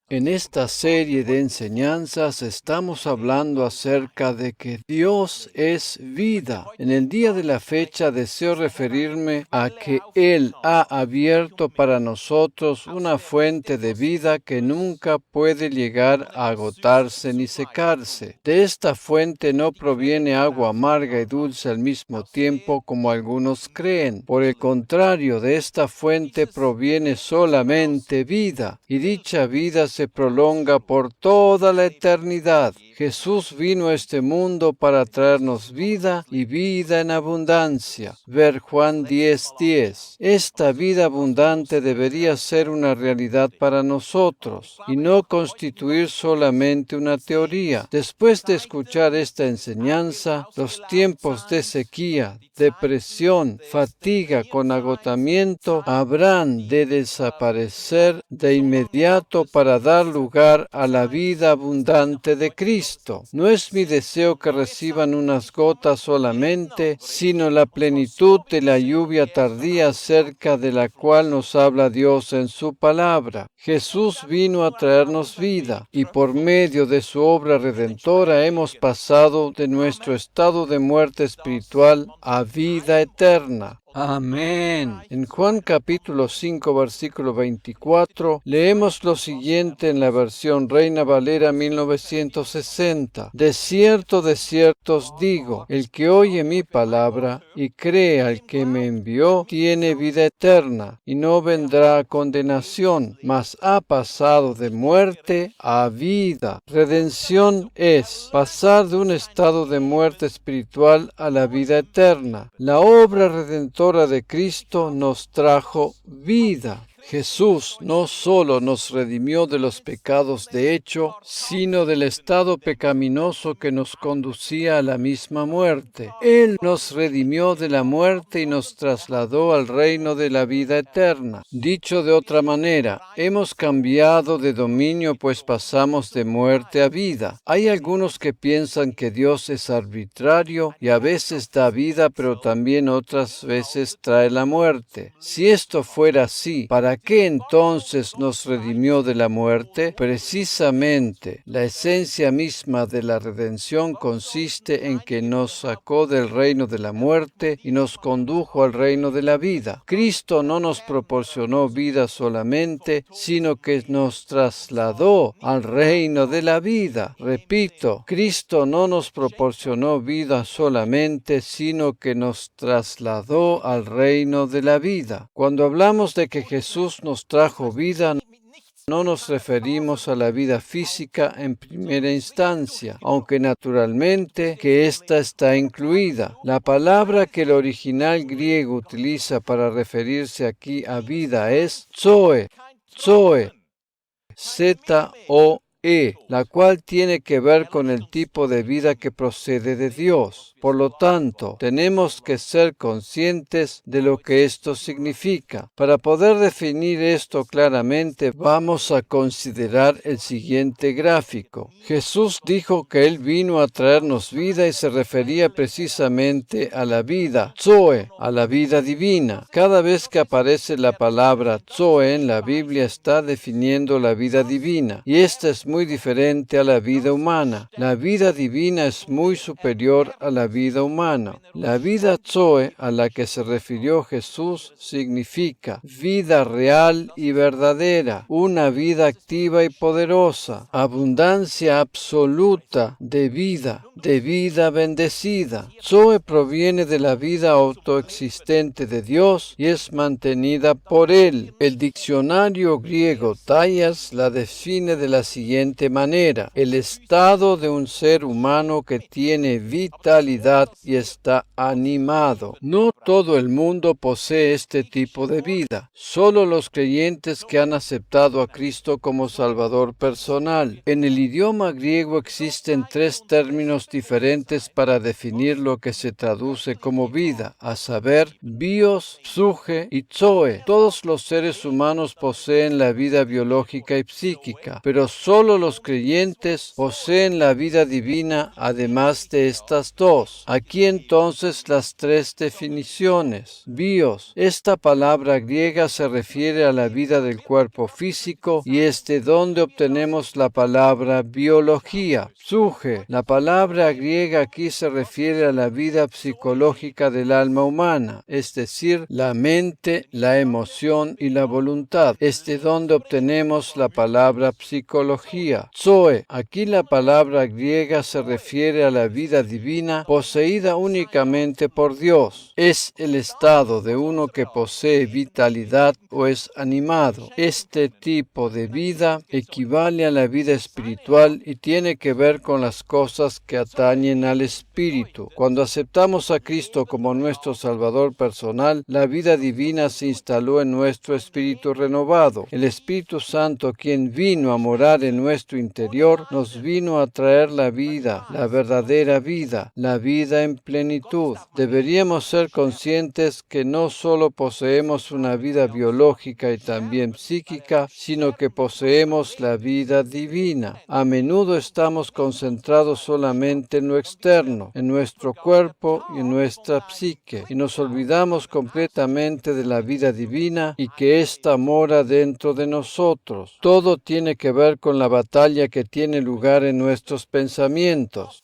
En esta serie de enseñanzas estamos hablando acerca de que Dios es vida. En el día de la fecha deseo referirme a que Él ha abierto para nosotros una fuente de vida que nunca puede llegar a agotarse ni secarse. De esta fuente no proviene agua amarga y dulce al mismo tiempo como algunos creen. Por el contrario, de esta fuente proviene solamente vida, y dicha vida se prolonga por toda la eternidad. Jesús vino a este mundo para traernos vida y vida en abundancia. Ver Juan 10:10. Esta vida abundante debería ser una realidad para nosotros y no constituir solamente una teoría. Después de escuchar esta enseñanza, los tiempos de sequía, depresión, fatiga con agotamiento habrán de desaparecer de inmediato para dar lugar a la vida abundante de Cristo. No es mi deseo que reciban unas gotas solamente, sino la plenitud de la lluvia tardía acerca de la cual nos habla Dios en su palabra. Jesús vino a traernos vida, y por medio de su obra redentora hemos pasado de nuestro estado de muerte espiritual a vida eterna. Amén. En Juan capítulo 5, versículo 24, leemos lo siguiente en la versión Reina Valera 1960. De cierto os digo, el que oye mi palabra y cree al que me envió, tiene vida eterna, y no vendrá a condenación, mas ha pasado de muerte a vida. Redención es pasar de un estado de muerte espiritual a la vida eterna. La obra redentora de Cristo nos trajo vida. Jesús no solo nos redimió de los pecados de hecho, sino del estado pecaminoso que nos conducía a la misma muerte. Él nos redimió de la muerte y nos trasladó al reino de la vida eterna. Dicho de otra manera, hemos cambiado de dominio, pues pasamos de muerte a vida. Hay algunos que piensan que Dios es arbitrario y a veces da vida, pero también otras veces trae la muerte. Si esto fuera así, ¿para qué entonces nos redimió de la muerte? Precisamente, la esencia misma de la redención consiste en que nos sacó del reino de la muerte y nos condujo al reino de la vida. Cristo no nos proporcionó vida solamente, sino que nos trasladó al reino de la vida. Repito, Cristo no nos proporcionó vida solamente, sino que nos trasladó al reino de la vida. Cuando hablamos de que Jesús nos trajo vida, no nos referimos a la vida física en primera instancia, aunque naturalmente que ésta está incluida. La palabra que el original griego utiliza para referirse aquí a vida es zoe, Z-O-E, la cual tiene que ver con el tipo de vida que procede de Dios. Por lo tanto, tenemos que ser conscientes de lo que esto significa. Para poder definir esto claramente, vamos a considerar el siguiente gráfico. Jesús dijo que Él vino a traernos vida y se refería precisamente a la vida, Zoe, a la vida divina. Cada vez que aparece la palabra Zoe en la Biblia está definiendo la vida divina, y esta es muy diferente a la vida humana. La vida divina es muy superior a la vida humana. La vida Zoe a la que se refirió Jesús significa vida real y verdadera, una vida activa y poderosa, abundancia absoluta de vida bendecida. Zoe proviene de la vida autoexistente de Dios y es mantenida por Él. El diccionario griego Thayas la define de la siguiente manera: el estado de un ser humano que tiene vitalidad y está animado. No todo el mundo posee este tipo de vida, solo los creyentes que han aceptado a Cristo como Salvador personal. En el idioma griego existen tres términos términos diferentes para definir lo que se traduce como vida, a saber, bios, psuche y zoe. Todos los seres humanos poseen la vida biológica y psíquica, pero solo los creyentes poseen la vida divina además de estas dos. Aquí entonces las tres definiciones. Bios. Esta palabra griega se refiere a la vida del cuerpo físico y es de donde obtenemos la palabra biología. Psuche. La palabra griega aquí se refiere a la vida psicológica del alma humana, es decir, la mente, la emoción y la voluntad. Es de donde obtenemos la palabra psicología. Zoe. Aquí la palabra griega se refiere a la vida divina poseída únicamente por Dios. Es el estado de uno que posee vitalidad o es animado. Este tipo de vida equivale a la vida espiritual y tiene que ver con las cosas que atañen al espíritu. Cuando aceptamos a Cristo como nuestro Salvador personal, la vida divina se instaló en nuestro espíritu renovado. El Espíritu Santo, quien vino a morar en nuestro interior, nos vino a traer la vida, la verdadera vida, la vida en plenitud. Deberíamos ser conscientes que no solo poseemos una vida biológica y también psíquica, sino que poseemos la vida divina. A menudo estamos concentrados solamente en lo externo, en nuestro cuerpo y en nuestra psique, y nos olvidamos completamente de la vida divina y que ésta mora dentro de nosotros. Todo tiene que ver con la batalla que tiene lugar en nuestros pensamientos.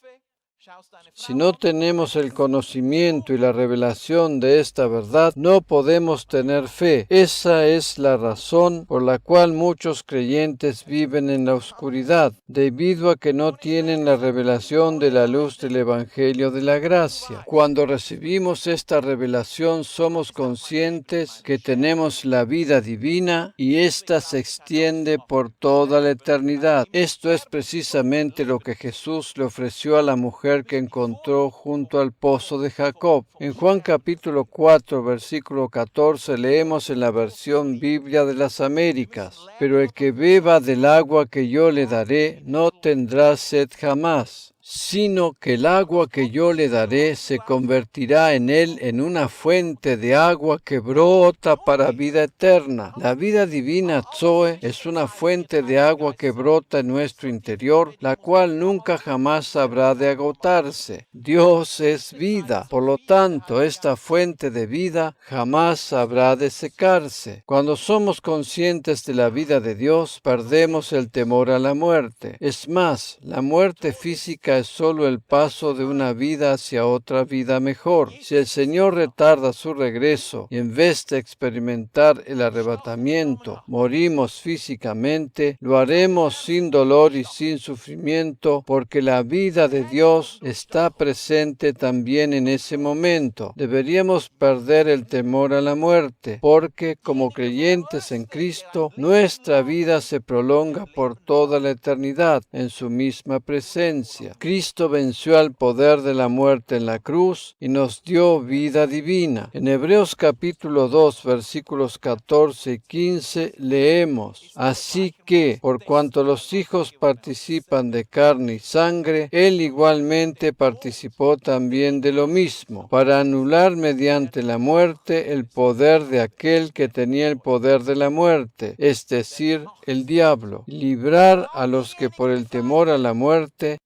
Si no tenemos el conocimiento y la revelación de esta verdad, no podemos tener fe. Esa es la razón por la cual muchos creyentes viven en la oscuridad, debido a que no tienen la revelación de la luz del Evangelio de la gracia. Cuando recibimos esta revelación, somos conscientes que tenemos la vida divina y ésta se extiende por toda la eternidad. Esto es precisamente lo que Jesús le ofreció a la mujer que encontró junto al pozo de Jacob. En Juan capítulo 4, versículo 14, leemos en la versión Biblia de las Américas: pero el que beba del agua que yo le daré no tendrá sed jamás, sino que el agua que yo le daré se convertirá en él en una fuente de agua que brota para vida eterna. La vida divina, Zoe, es una fuente de agua que brota en nuestro interior, la cual nunca jamás habrá de agotarse. Dios es vida, por lo tanto, esta fuente de vida jamás habrá de secarse. Cuando somos conscientes de la vida de Dios, perdemos el temor a la muerte. Es más, la muerte física es solo el paso de una vida hacia otra vida mejor. Si el Señor retarda su regreso y en vez de experimentar el arrebatamiento, morimos físicamente, lo haremos sin dolor y sin sufrimiento, porque la vida de Dios está presente también en ese momento. Deberíamos perder el temor a la muerte, porque como creyentes en Cristo, nuestra vida se prolonga por toda la eternidad en su misma presencia. Cristo venció al poder de la muerte en la cruz y nos dio vida divina. En Hebreos capítulo 2, versículos 14 y 15 leemos: así que, por cuanto los hijos participan de carne y sangre, él igualmente participó también de lo mismo, para anular mediante la muerte el poder de aquel que tenía el poder de la muerte, es decir, el diablo, y librar a los que por el temor a la muerte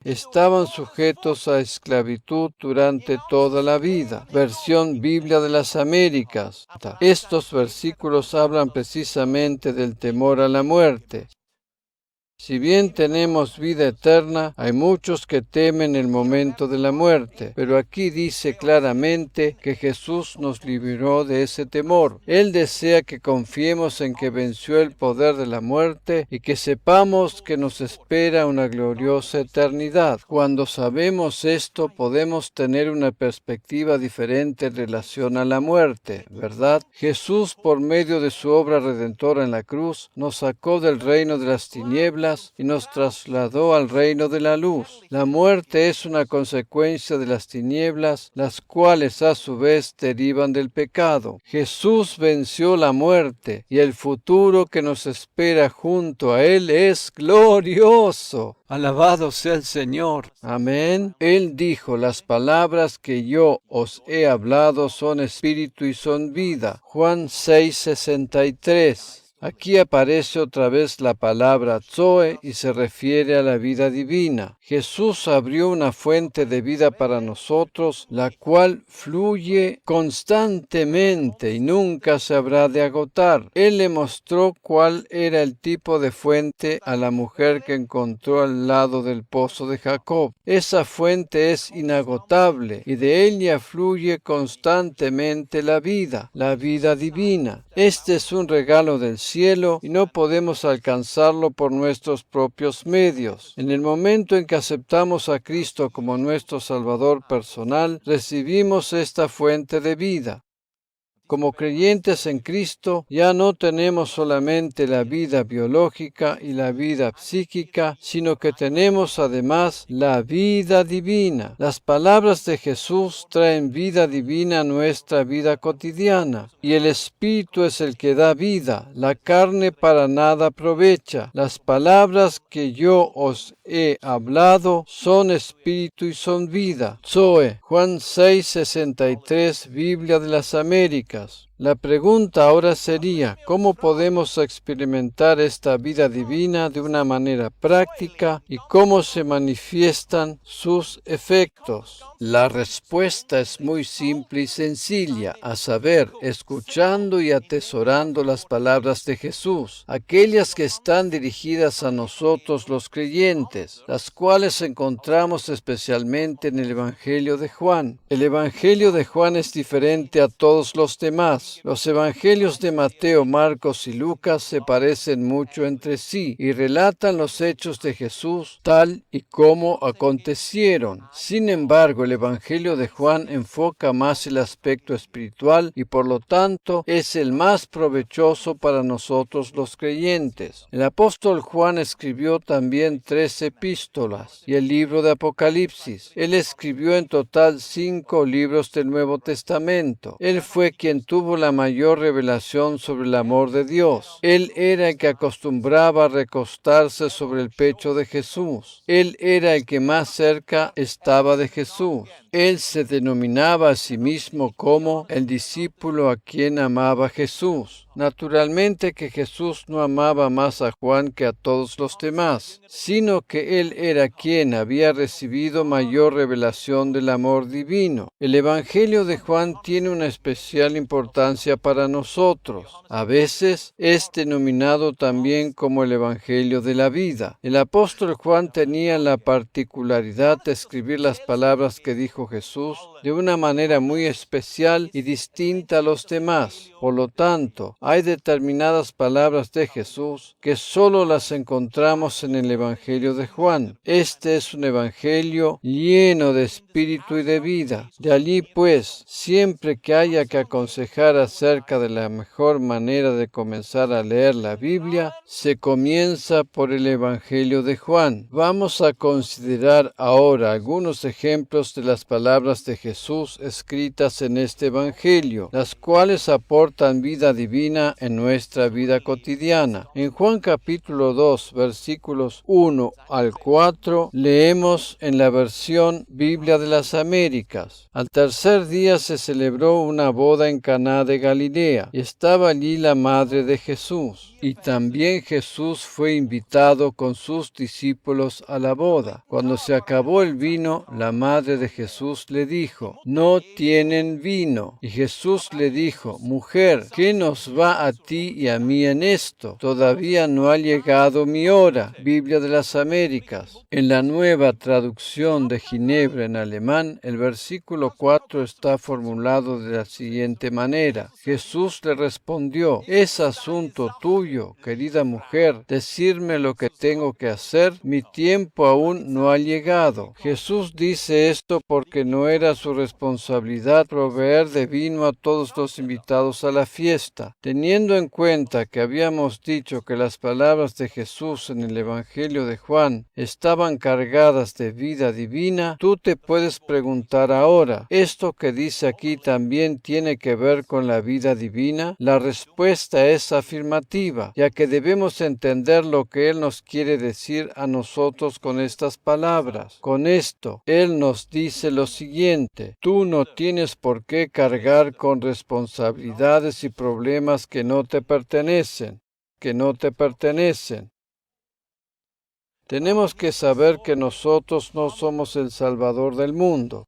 estaban sujetos a esclavitud durante toda la vida. Versión Biblia de las Américas. Estos versículos hablan precisamente del temor a la muerte. Si bien tenemos vida eterna, hay muchos que temen el momento de la muerte, pero aquí dice claramente que Jesús nos libró de ese temor. Él desea que confiemos en que venció el poder de la muerte y que sepamos que nos espera una gloriosa eternidad. Cuando sabemos esto, podemos tener una perspectiva diferente en relación a la muerte, ¿verdad? Jesús, por medio de su obra redentora en la cruz, nos sacó del reino de las tinieblas tinieblas y nos trasladó al reino de la luz. La muerte es una consecuencia de las tinieblas, las cuales a su vez derivan del pecado. Jesús venció la muerte y el futuro que nos espera junto a Él es glorioso. Alabado sea el Señor. Amén. Él dijo, las palabras que yo os he hablado son espíritu y son vida. Juan 6:63. Aquí aparece otra vez la palabra Zoe y se refiere a la vida divina. Jesús abrió una fuente de vida para nosotros, la cual fluye constantemente y nunca se habrá de agotar. Él le mostró cuál era el tipo de fuente a la mujer que encontró al lado del pozo de Jacob. Esa fuente es inagotable y de ella fluye constantemente la vida divina. Este es un regalo del cielo y no podemos alcanzarlo por nuestros propios medios. En el momento en que aceptamos a Cristo como nuestro Salvador personal, recibimos esta fuente de vida. Como creyentes en Cristo, ya no tenemos solamente la vida biológica y la vida psíquica, sino que tenemos además la vida divina. Las palabras de Jesús traen vida divina a nuestra vida cotidiana, y el Espíritu es el que da vida. La carne para nada aprovecha. Las palabras que yo os he hablado son espíritu y son vida. Zoe, Juan 6:63, Biblia de las Américas. La pregunta ahora sería, ¿cómo podemos experimentar esta vida divina de una manera práctica y cómo se manifiestan sus efectos? La respuesta es muy simple y sencilla, a saber, escuchando y atesorando las palabras de Jesús, aquellas que están dirigidas a nosotros los creyentes, las cuales encontramos especialmente en el Evangelio de Juan. El Evangelio de Juan es diferente a todos los demás. Los evangelios de Mateo, Marcos y Lucas se parecen mucho entre sí y relatan los hechos de Jesús tal y como acontecieron. Sin embargo, el Evangelio de Juan enfoca más el aspecto espiritual y por lo tanto es el más provechoso para nosotros los creyentes. El apóstol Juan escribió también 3 epístolas y el libro de Apocalipsis. Él escribió en total 5 libros del Nuevo Testamento. Él fue quien tuvo la mayor revelación sobre el amor de Dios. Él era el que acostumbraba a recostarse sobre el pecho de Jesús. Él era el que más cerca estaba de Jesús. Él se denominaba a sí mismo como el discípulo a quien amaba Jesús. Naturalmente que Jesús no amaba más a Juan que a todos los demás, sino que él era quien había recibido mayor revelación del amor divino. El Evangelio de Juan tiene una especial importancia para nosotros. A veces es denominado también como el Evangelio de la vida. El apóstol Juan tenía la particularidad de escribir las palabras que dijo Jesús de una manera muy especial y distinta a los demás. Por lo tanto, hay determinadas palabras de Jesús que solo las encontramos en el Evangelio de Juan. Este es un Evangelio lleno de espíritu y de vida. De allí, pues, siempre que haya que aconsejar acerca de la mejor manera de comenzar a leer la Biblia, se comienza por el Evangelio de Juan. Vamos a considerar ahora algunos ejemplos de las palabras de Jesús escritas en este Evangelio, las cuales aportan vida divina en nuestra vida cotidiana. En Juan capítulo 2, versículos 1 al 4, leemos en la versión Biblia de las Américas. Al tercer día se celebró una boda en Caná de Galilea, y estaba allí la madre de Jesús. Y también Jesús fue invitado con sus discípulos a la boda. Cuando se acabó el vino, la madre de Jesús le dijo: «No tienen vino». Y Jesús le dijo: «Mujer, ¿qué nos va a ti y a mí en esto? Todavía no ha llegado mi hora». Biblia de las Américas. En la nueva traducción de Ginebra en alemán, el versículo 4 está formulado de la siguiente manera: Jesús le respondió: «Es asunto tuyo, querida mujer, decirme lo que tengo que hacer. Mi tiempo aún no ha llegado». Jesús dice esto porque que no era su responsabilidad proveer de vino a todos los invitados a la fiesta. Teniendo en cuenta que habíamos dicho que las palabras de Jesús en el Evangelio de Juan estaban cargadas de vida divina, tú te puedes preguntar ahora, ¿esto que dice aquí también tiene que ver con la vida divina? La respuesta es afirmativa, ya que debemos entender lo que Él nos quiere decir a nosotros con estas palabras. Con esto, Él nos dice lo siguiente: tú no tienes por qué cargar con responsabilidades y problemas que no te pertenecen. Tenemos que saber que nosotros no somos el Salvador del mundo.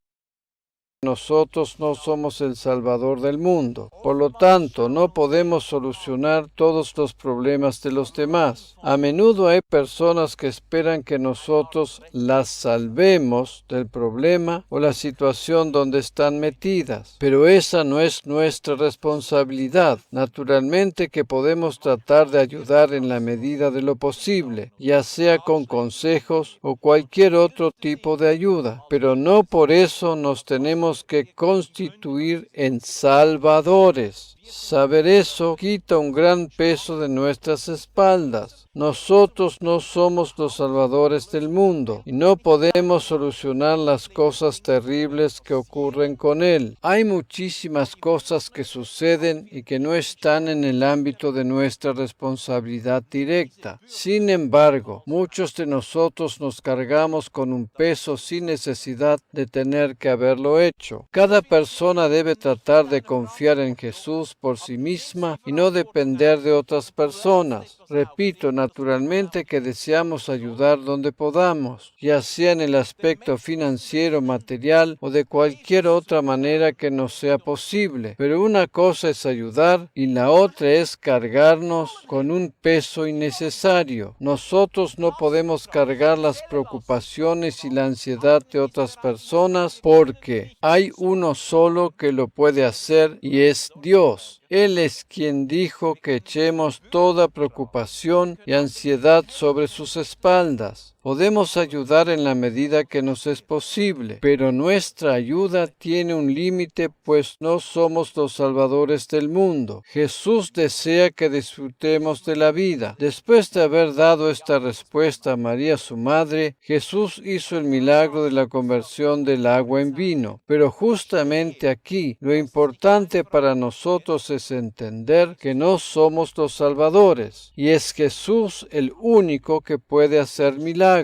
Nosotros no somos el Salvador del mundo. Por lo tanto, no podemos solucionar todos los problemas de los demás. A menudo hay personas que esperan que nosotros las salvemos del problema o la situación donde están metidas. Pero esa no es nuestra responsabilidad. Naturalmente que podemos tratar de ayudar en la medida de lo posible, ya sea con consejos o cualquier otro tipo de ayuda. Pero no por eso nos tenemos que constituir en salvadores. Saber eso quita un gran peso de nuestras espaldas. Nosotros no somos los salvadores del mundo y no podemos solucionar las cosas terribles que ocurren con él. Hay muchísimas cosas que suceden y que no están en el ámbito de nuestra responsabilidad directa. Sin embargo, muchos de nosotros nos cargamos con un peso sin necesidad de tener que haberlo hecho. Cada persona debe tratar de confiar en Jesús por sí misma y no depender de otras personas. Repito, naturalmente que deseamos ayudar donde podamos, ya sea en el aspecto financiero, material o de cualquier otra manera que nos sea posible. Pero una cosa es ayudar y la otra es cargarnos con un peso innecesario. Nosotros no podemos cargar las preocupaciones y la ansiedad de otras personas porque hay uno solo que lo puede hacer y es Dios. Él es quien dijo que echemos toda preocupación y ansiedad sobre sus espaldas. Podemos ayudar en la medida que nos es posible, pero nuestra ayuda tiene un límite, pues no somos los salvadores del mundo. Jesús desea que disfrutemos de la vida. Después de haber dado esta respuesta a María, su madre, Jesús hizo el milagro de la conversión del agua en vino. Pero justamente aquí, lo importante para nosotros es entender que no somos los salvadores, y es Jesús el único que puede hacer milagros.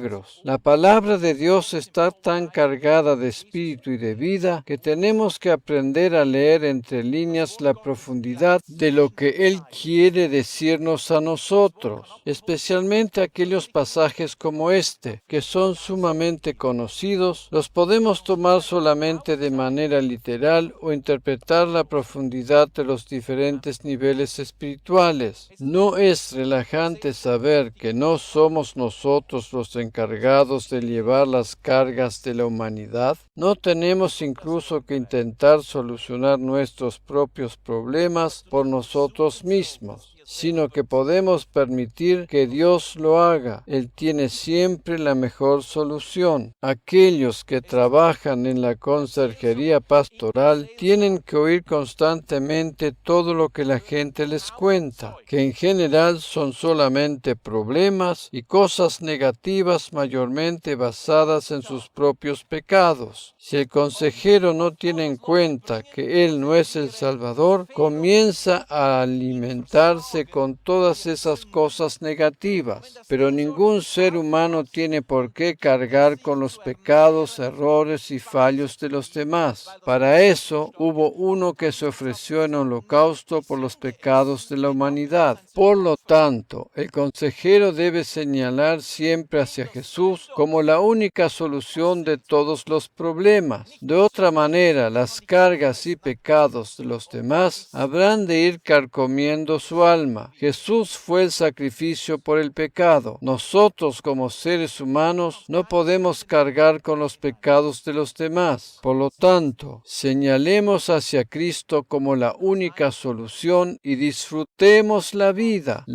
La palabra de Dios está tan cargada de espíritu y de vida que tenemos que aprender a leer entre líneas la profundidad de lo que Él quiere decirnos a nosotros, especialmente aquellos pasajes como este, que son sumamente conocidos. Los podemos tomar solamente de manera literal o interpretar la profundidad de los diferentes niveles espirituales. ¿No es relajante saber que no somos nosotros los encargados de llevar las cargas de la humanidad? No tenemos incluso que intentar solucionar nuestros propios problemas por nosotros mismos, sino que podemos permitir que Dios lo haga. Él tiene siempre la mejor solución. Aquellos que trabajan en la conserjería pastoral tienen que oír constantemente todo lo que la gente les cuenta, que en general son solamente problemas y cosas negativas mayormente basadas en sus propios pecados. Si el consejero no tiene en cuenta que Él no es el Salvador, comienza a alimentarse con todas esas cosas negativas. Pero ningún ser humano tiene por qué cargar con los pecados, errores y fallos de los demás. Para eso hubo uno que se ofreció en holocausto por los pecados de la humanidad. Por lo tanto, el consejero debe señalar siempre hacia Jesús como la única solución de todos los problemas. De otra manera, las cargas y pecados de los demás habrán de ir carcomiendo su alma. Jesús fue el sacrificio por el pecado. Nosotros, como seres humanos, no podemos cargar con los pecados de los demás. Por lo tanto, señalemos hacia Cristo como la única solución y disfrutemos la vida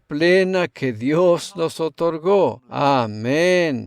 plena que Dios nos otorgó. Amén.